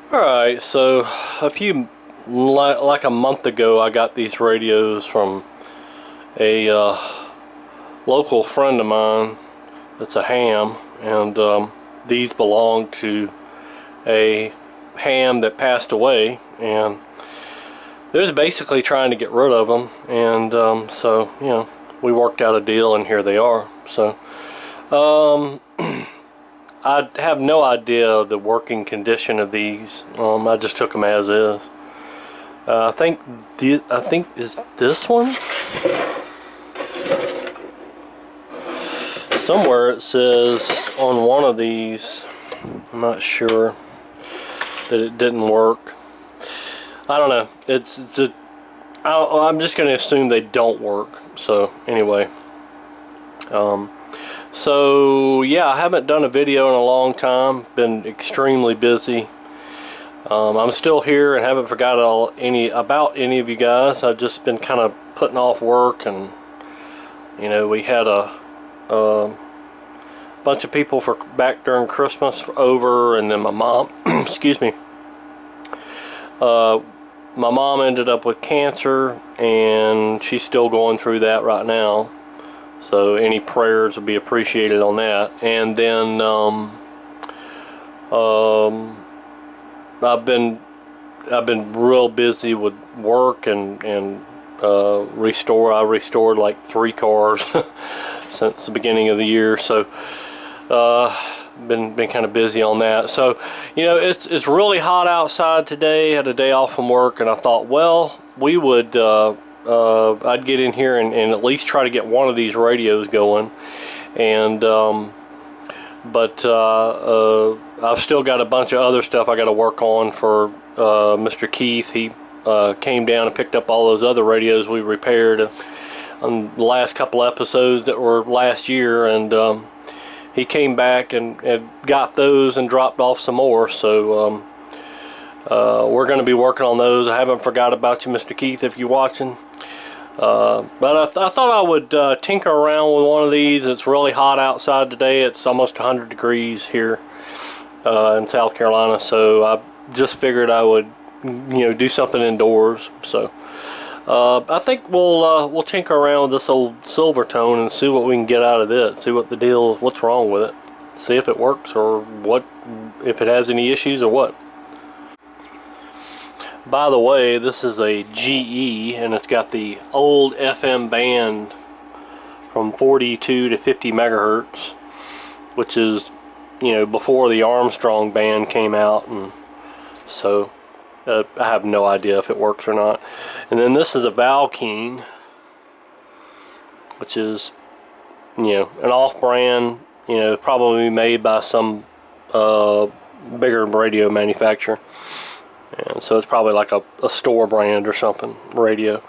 Alright, so like a month ago I got these radios from a local friend of mine that's a ham, and these belong to a ham that passed away, and they was basically trying to get rid of them, and so, you know, we worked out a deal and here they are. So I have no idea the working condition of these. I just took them as is. I think is this one? Somewhere it says on one of these, I'm not sure, that it didn't work. I don't know. I'm just going to assume they don't work. So anyway. So yeah, I haven't done a video in a long time. Been extremely busy. I'm still here and haven't forgot about any of you guys. I've just been kind of putting off work, and you know, we had a bunch of people back during Christmas over, and then my mom, excuse me, my mom ended up with cancer, and she's still going through that right now. So any prayers would be appreciated on that. And then I've been real busy with work and I restored like 3 cars since the beginning of the year. So been kind of busy on that. So, you know, it's really hot outside today. Had a day off from work, and I thought, well, we would I'd get in here and at least try to get one of these radios going. And but I've still got a bunch of other stuff I got to work on for Mr. Keith. He came down and picked up all those other radios we repaired on the last couple episodes that were last year, and he came back and got those and dropped off some more. So we're going to be working on those. I haven't forgot about you, Mr. Keith, if you're watching. But I thought I would tinker around with one of these. It's really hot outside today. It's almost 100 degrees here in South Carolina. So I just figured I would, you know, do something indoors. So I think we'll tinker around with this old Silvertone and see what we can get out of it. See what the deal, what's wrong with it. See if it works, or what, if it has any issues or what. By the way, this is a GE, and it's got the old FM band from 42 to 50 megahertz, which is, you know, before the Armstrong band came out, and so I have no idea if it works or not. And then this is a Valkeen, which is, you know, an off-brand, you know, probably made by some bigger radio manufacturer. And so it's probably like a store brand or something radio.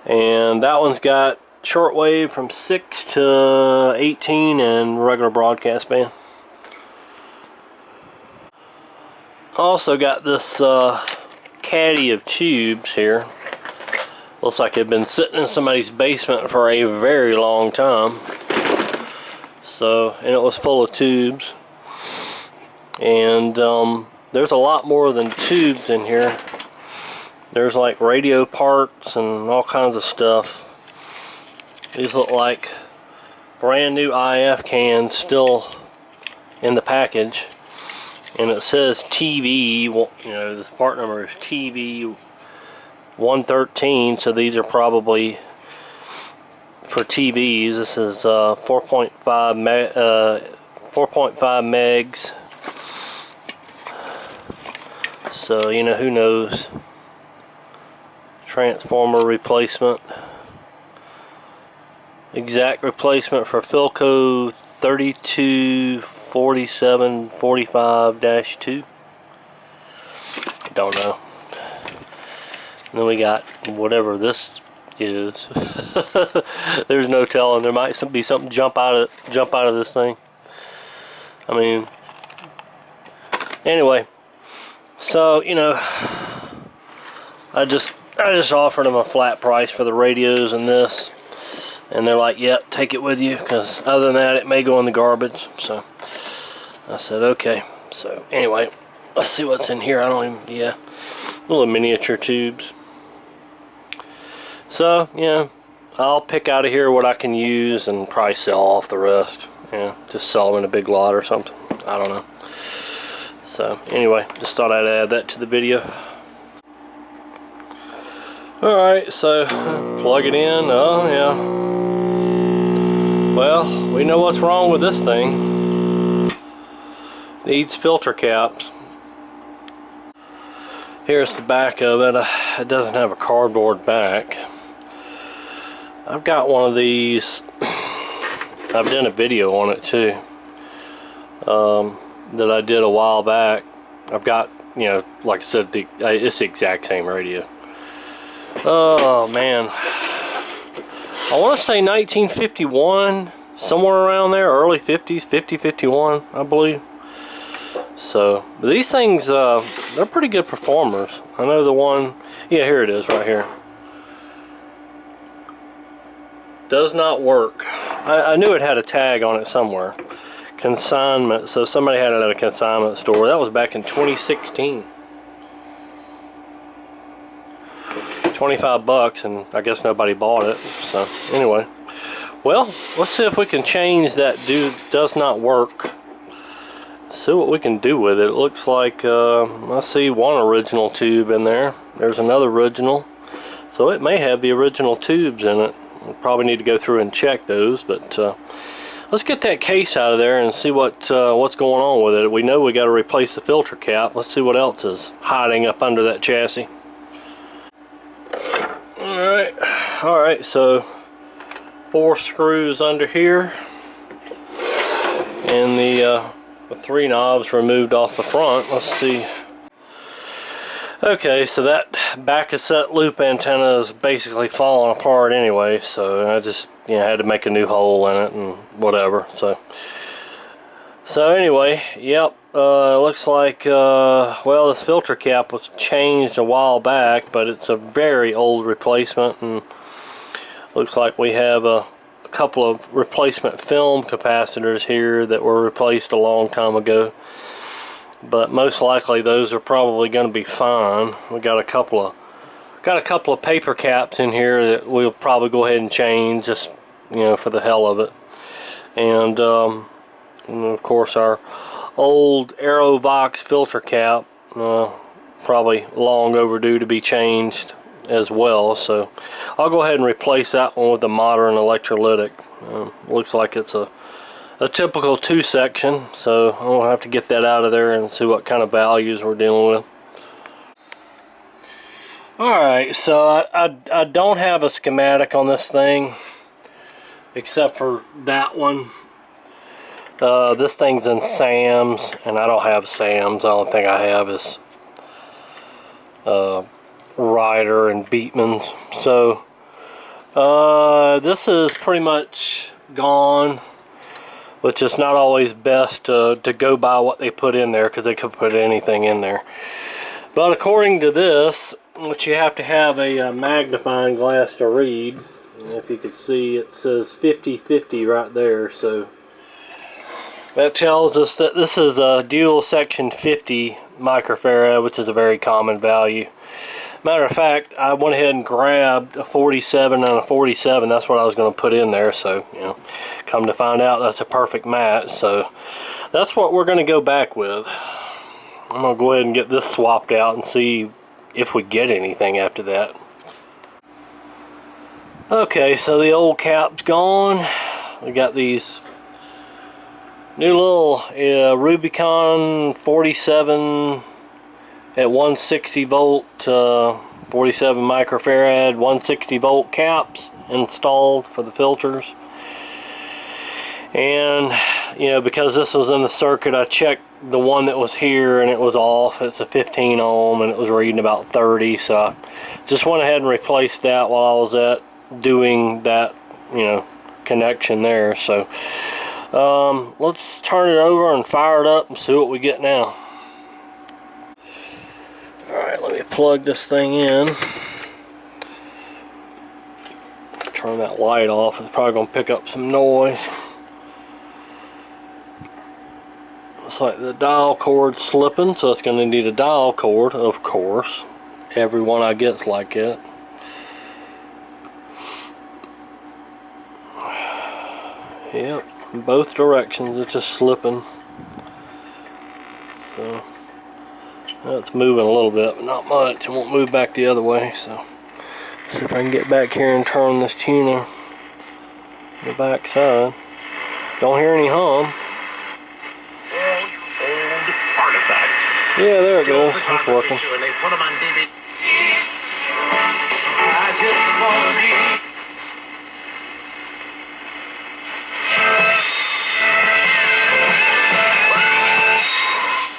And that one's got shortwave from 6 to 18 and regular broadcast band. Also got this caddy of tubes here. Looks like they've been sitting in somebody's basement for a very long time. So, and it was full of tubes. And there's a lot more than tubes in here. There's like radio parts and all kinds of stuff. These look like brand new IF cans still in the package. And it says TV, well, you know, this part number is TV 113, so these are probably for TVs. This is 4.5 megs. So, you know, who knows. Transformer replacement. Exact replacement for Philco 324745-2. Don't know. And then we got whatever this is. There's no telling. There might be something jump out of this thing. I mean, anyway. So, you know, I just offered them a flat price for the radios and this, and they're like, yep, take it with you, because other than that it may go in the garbage. So I said okay. So anyway, Let's see what's in here. I don't even, yeah, little miniature tubes. So yeah, I'll pick out of here what I can use and probably sell off the rest. Yeah, just sell them in a big lot or something. I don't know. So anyway, just thought I'd add that to the video. Alright, so plug it in. Oh yeah. Well, we know what's wrong with this thing. Needs filter caps. Here's the back of it. It doesn't have a cardboard back. I've got one of these. I've done a video on it too. That I did a while back. I've got, you know, like I said, it's the exact same radio. Oh man, I want to say 1951, somewhere around there, early 50s, 50, 51, I believe. So these things, they're pretty good performers. I know the one, yeah, here it is right here. Does not work. I knew it had a tag on it somewhere. Consignment, so somebody had it at a consignment store. That was back in 2016. 25 bucks, and I guess nobody bought it. So anyway, well, let's see if we can change that does not work. See what we can do with it. It looks like I see one original tube in there. There's another original, so it may have the original tubes in it. We'll probably need to go through and check those, but let's get that case out of there and see what's going on with it. We know we got to replace the filter cap. Let's see what else is hiding up under that chassis. Alright, so 4 screws under here, and the 3 knobs removed off the front. Let's see. Okay, so that back cassette loop antenna is basically falling apart anyway, so I just, you know, had to make a new hole in it and whatever. So anyway, yep, looks like, well, this filter cap was changed a while back, but it's a very old replacement, and looks like we have a couple of replacement film capacitors here that were replaced a long time ago. But most likely those are probably going to be fine. We got a couple of paper caps in here that we'll probably go ahead and change, just, you know, for the hell of it. And of course our old Aerovox filter cap, probably long overdue to be changed as well. So I'll go ahead and replace that one with the modern electrolytic. Looks like it's a typical 2-section, so I'll have to get that out of there and see what kind of values we're dealing with. Alright, so I don't have a schematic on this thing except for that one. This thing's in Sam's, and I don't have Sam's. The only thing I have is Ryder and Beatman's. So this is pretty much gone, which is not always best to go by what they put in there, because they could put anything in there. But according to this, which you have to have a magnifying glass to read, and if you could see, it says 50/50 right there. So that tells us that this is a dual section 50 microfarad, which is a very common value. Matter of fact, I went ahead and grabbed a 47 and a 47. That's what I was going to put in there. So, you know, come to find out, that's a perfect match. So that's what we're going to go back with. I'm going to go ahead and get this swapped out and see if we get anything after that. Okay, so the old cap's gone. We got these new little Rubicon 47 at 160 volt, 47 microfarad, 160 volt caps installed for the filters. And, you know, because this was in the circuit, I checked the one that was here and it was off. It's a 15 ohm and it was reading about 30, so I just went ahead and replaced that while I was doing that, you know, connection there. So let's turn it over and fire it up and see what we get now. Alright, let me plug this thing in. Turn that light off. It's probably going to pick up some noise. Looks like the dial cord's slipping, so it's going to need a dial cord, of course. Every one I get's like it. Yep, in both directions it's just slipping. So that's moving a little bit, but not much. It won't move back the other way. So see if I can get back here and turn this tuner the back side. Don't hear any hum. Yeah, there it goes. It's working.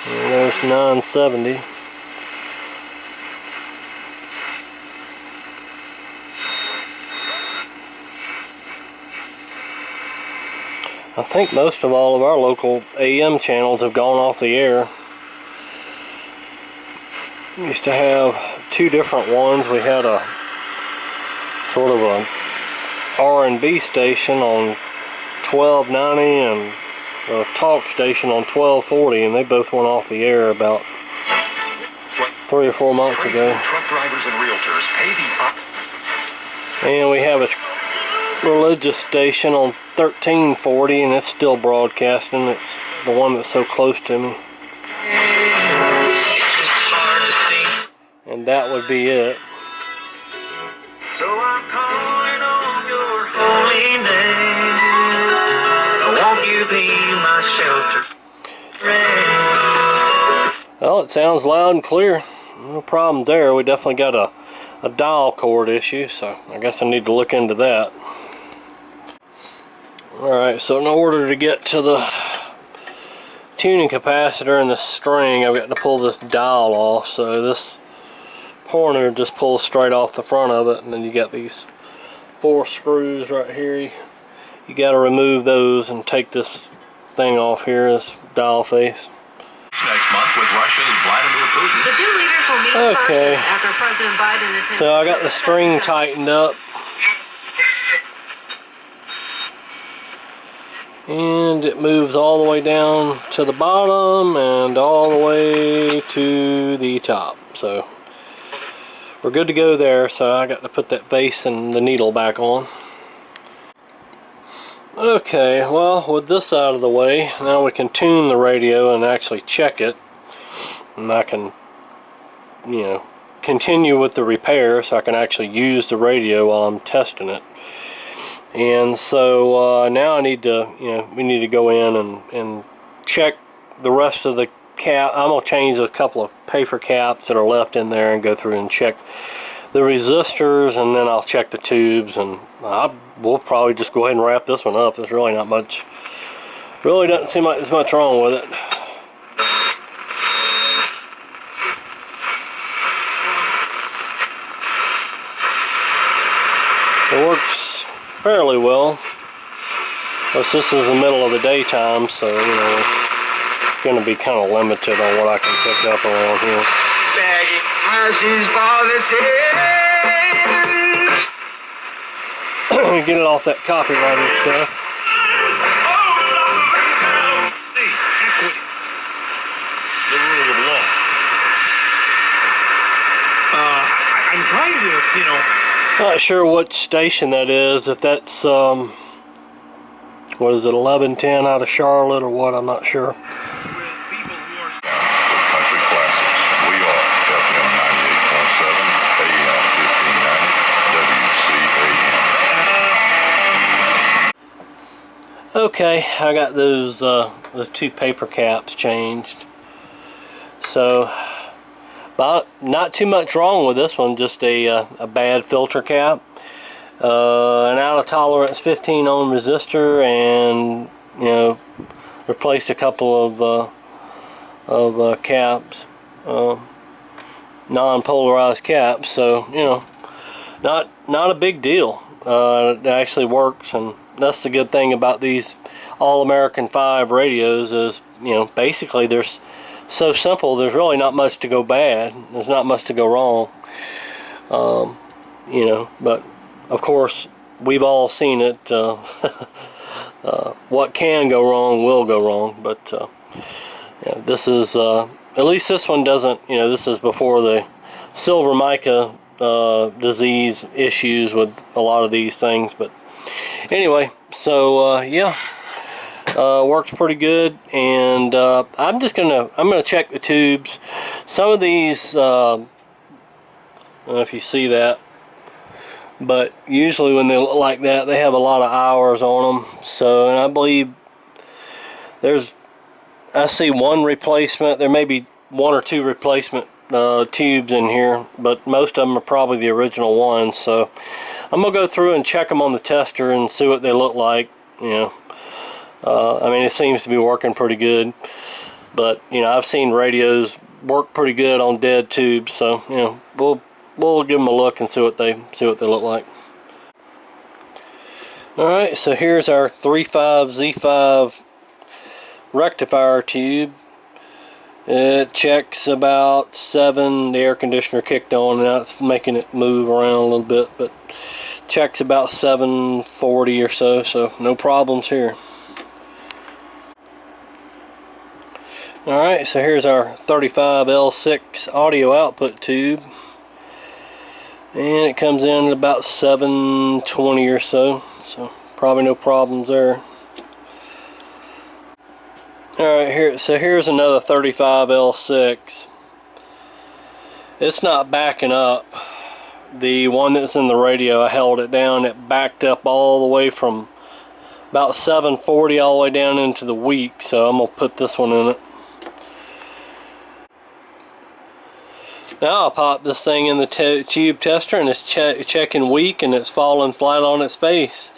And there's 970. I think most of all of our local AM channels have gone off the air. We used to have two different ones. We had a sort of a R&B station on 1290 and a talk station on 1240, and they both went off the air about 3 or 4 months ago. And we have a religious station on 1340, and it's still broadcasting. It's the one that's so close to me. And that would be it. So I'm calling on your holy name. Won't you be my shelter? Well, it sounds loud and clear. No problem there. We definitely got a dial cord issue, so I guess I need to look into that. Alright, so in order to get to the tuning capacitor and the string, I've got to pull this dial off. So this pointer just pulls straight off the front of it, and then you got these 4 screws right here. You got to remove those and take this thing off here, this dial face. Next month with Russia's Vladimir Putin. The two leaders will meet okay, after President Biden attends. So I got the string tightened up. And it moves all the way down to the bottom and all the way to the top. So we're good to go there. So I got to put that vase and the needle back on. Okay, well, with this out of the way, now we can tune the radio and actually check it. And I can, you know, continue with the repair so I can actually use the radio while I'm testing it. And so now I need to, we need to go in and check the rest of the cap. I'm going to change a couple of paper caps that are left in there and go through and check the resistors, and then I'll check the tubes, and we'll probably just go ahead and wrap this one up. There's really not much, really doesn't seem like there's much wrong with it. It works fairly well. Of course, this is the middle of the daytime, so it's going to be kind of limited on what I can pick up around here. Get it off that copyrighted stuff. I'm trying to, Not sure what station that is. If that's what is it, 1110 out of Charlotte or what? I'm not sure. Country classics. We are FM 98.7, AM 1590, WCAM. Okay, I got those the 2 paper caps changed. So, not too much wrong with this one. Just a bad filter cap. An out of tolerance 15 ohm resistor, and replaced a couple of caps, non-polarized caps. So not a big deal. It actually works, and that's the good thing about these All-American 5 radios is basically they're so simple. There's really not much to go bad. There's not much to go wrong. But of course, we've all seen it. What can go wrong will go wrong. But Yeah, this is at least this one doesn't. You know, this is before the silver mica disease issues with a lot of these things. But anyway, so yeah, works pretty good. And I'm gonna check the tubes. Some of these, I don't know if you see that, but usually when they look like that, they have a lot of hours on them. So, and I believe I see one replacement. There may be one or two replacement tubes in here, but most of them are probably the original ones. So I'm gonna go through and check them on the tester and see what they look like. You know, I mean, it seems to be working pretty good, but you know, I've seen radios work pretty good on dead tubes. So you know, we'll give them a look and see what they look like. All right, so here's our 35Z5 rectifier tube. It checks about 7. The air conditioner kicked on and now it's making it move around a little bit, but checks about 740 or so, so no problems here. Alright, so here's our 35L6 audio output tube, and it comes in at about 720 or so, so probably no problems there. Alright, here's another 35L6. It's not backing up. The one that's in the radio, I held it down, it backed up all the way from about 740 all the way down into the weak, so I'm going to put this one in it. Now I'll pop this thing in the tube tester and it's checking weak and it's falling flat on its face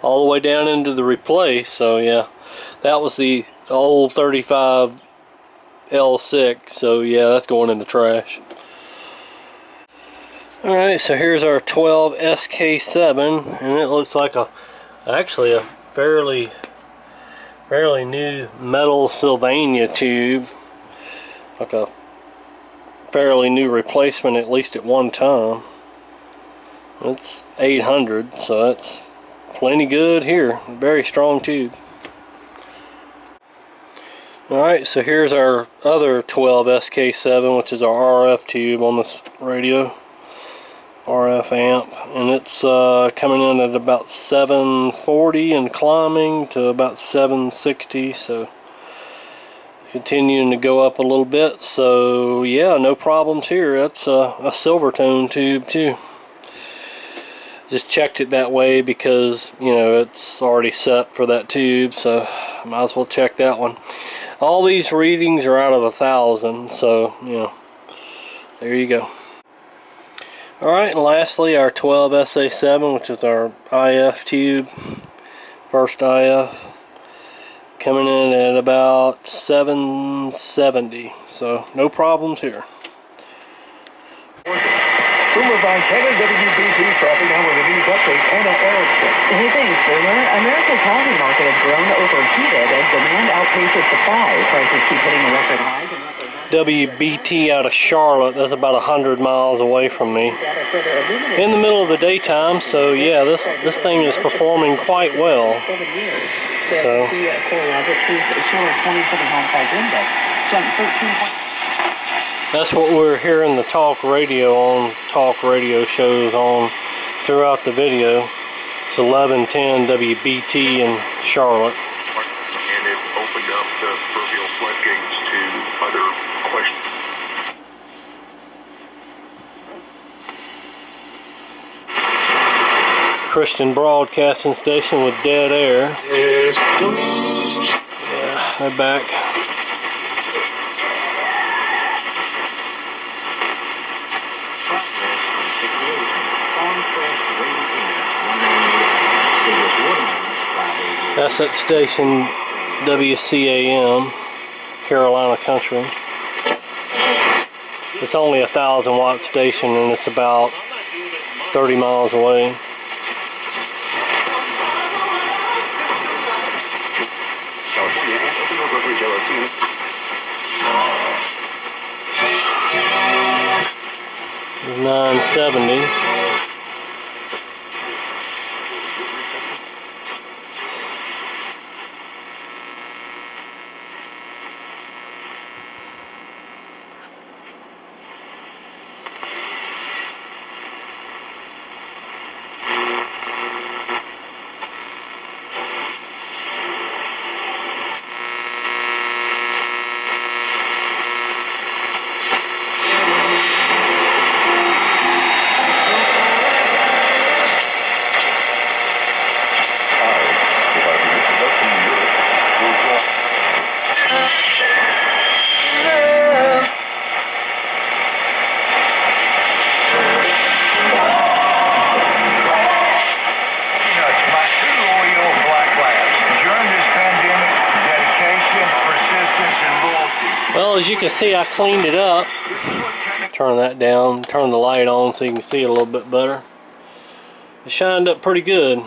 all the way down into the replace. So yeah, that was the old 35 L6, so yeah, that's going in the trash. Alright, so here's our 12 SK7, and it looks like actually a fairly new metal Sylvania tube, like a fairly new replacement, at least at one time. It's 800, so that's plenty good here. Very strong tube. Alright, so here's our other 12 SK7, which is our RF tube on this radio. RF amp, and it's coming in at about 740 and climbing to about 760, so continuing to go up a little bit. So yeah, no problems here. That's a Silvertone tube too. Just checked it that way because, you know, it's already set for that tube, so might as well check that one. All these readings are out of 1,000, so you know, there you go. Alright, and lastly our 12 SA7, which is our IF tube, first IF, coming in at about 770, so no problems here. Boomer Von Taylor, WBT, traffic now with a news update. Anna Erickson. Hey, thanks, Boomer. America's housing market has grown overheated as demand outpaces supply. Prices keep hitting a record highs. WBT out of Charlotte, that's about 100 miles away from me. In the middle of the daytime, so yeah, this thing is performing quite well. So that's what we're hearing the talk radio shows on throughout the video. It's 1110 WBT in Charlotte. And it opened up the proverbial floodgates to other questions. Christian broadcasting station with dead air. Yeah, they're back. That's at station WCAM, Carolina Country. It's only a 1,000-watt station and it's about 30 miles away. It's 970. as you can see, I cleaned it up. Turn that down, turn the light on so you can see it a little bit better. It shined up pretty good.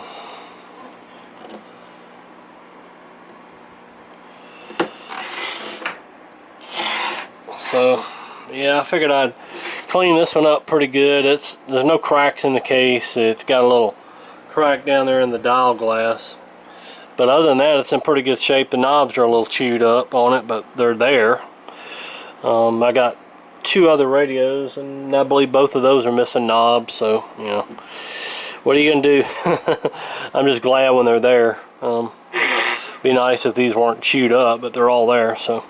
So yeah, I figured I'd clean this one up pretty good. There's no cracks in the case. It's got a little crack down there in the dial glass, but other than that, it's in pretty good shape. The knobs are a little chewed up on it, but they're there. I got 2 other radios, and I believe both of those are missing knobs, so you know, what are you gonna do? I'm just glad when they're there. Be nice if these weren't chewed up, but they're all there. So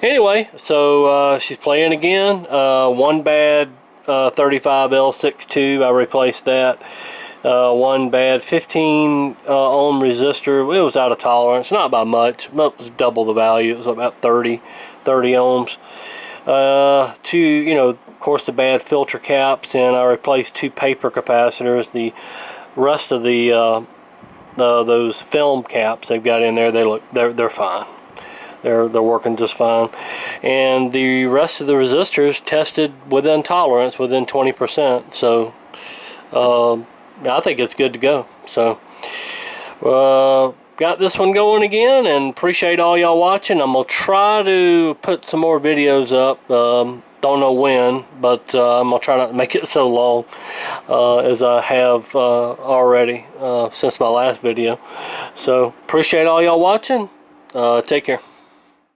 anyway, so she's playing again. One bad 35L6 tube, I replaced that. One bad 15 ohm resistor. It was out of tolerance, not by much, but it was double the value. It was about 30 ohms. 2, you know, of course, the bad filter caps, and I replaced 2 paper capacitors. The rest of the those film caps they've got in there, they're fine. They're working just fine, and the rest of the resistors tested within tolerance, within 20%. So I think it's good to go. So got this one going again, and appreciate all y'all watching. I'm gonna try to put some more videos up. Don't know when, but I'm gonna try not to make it so long as I have already since my last video. So appreciate all y'all watching. Take care.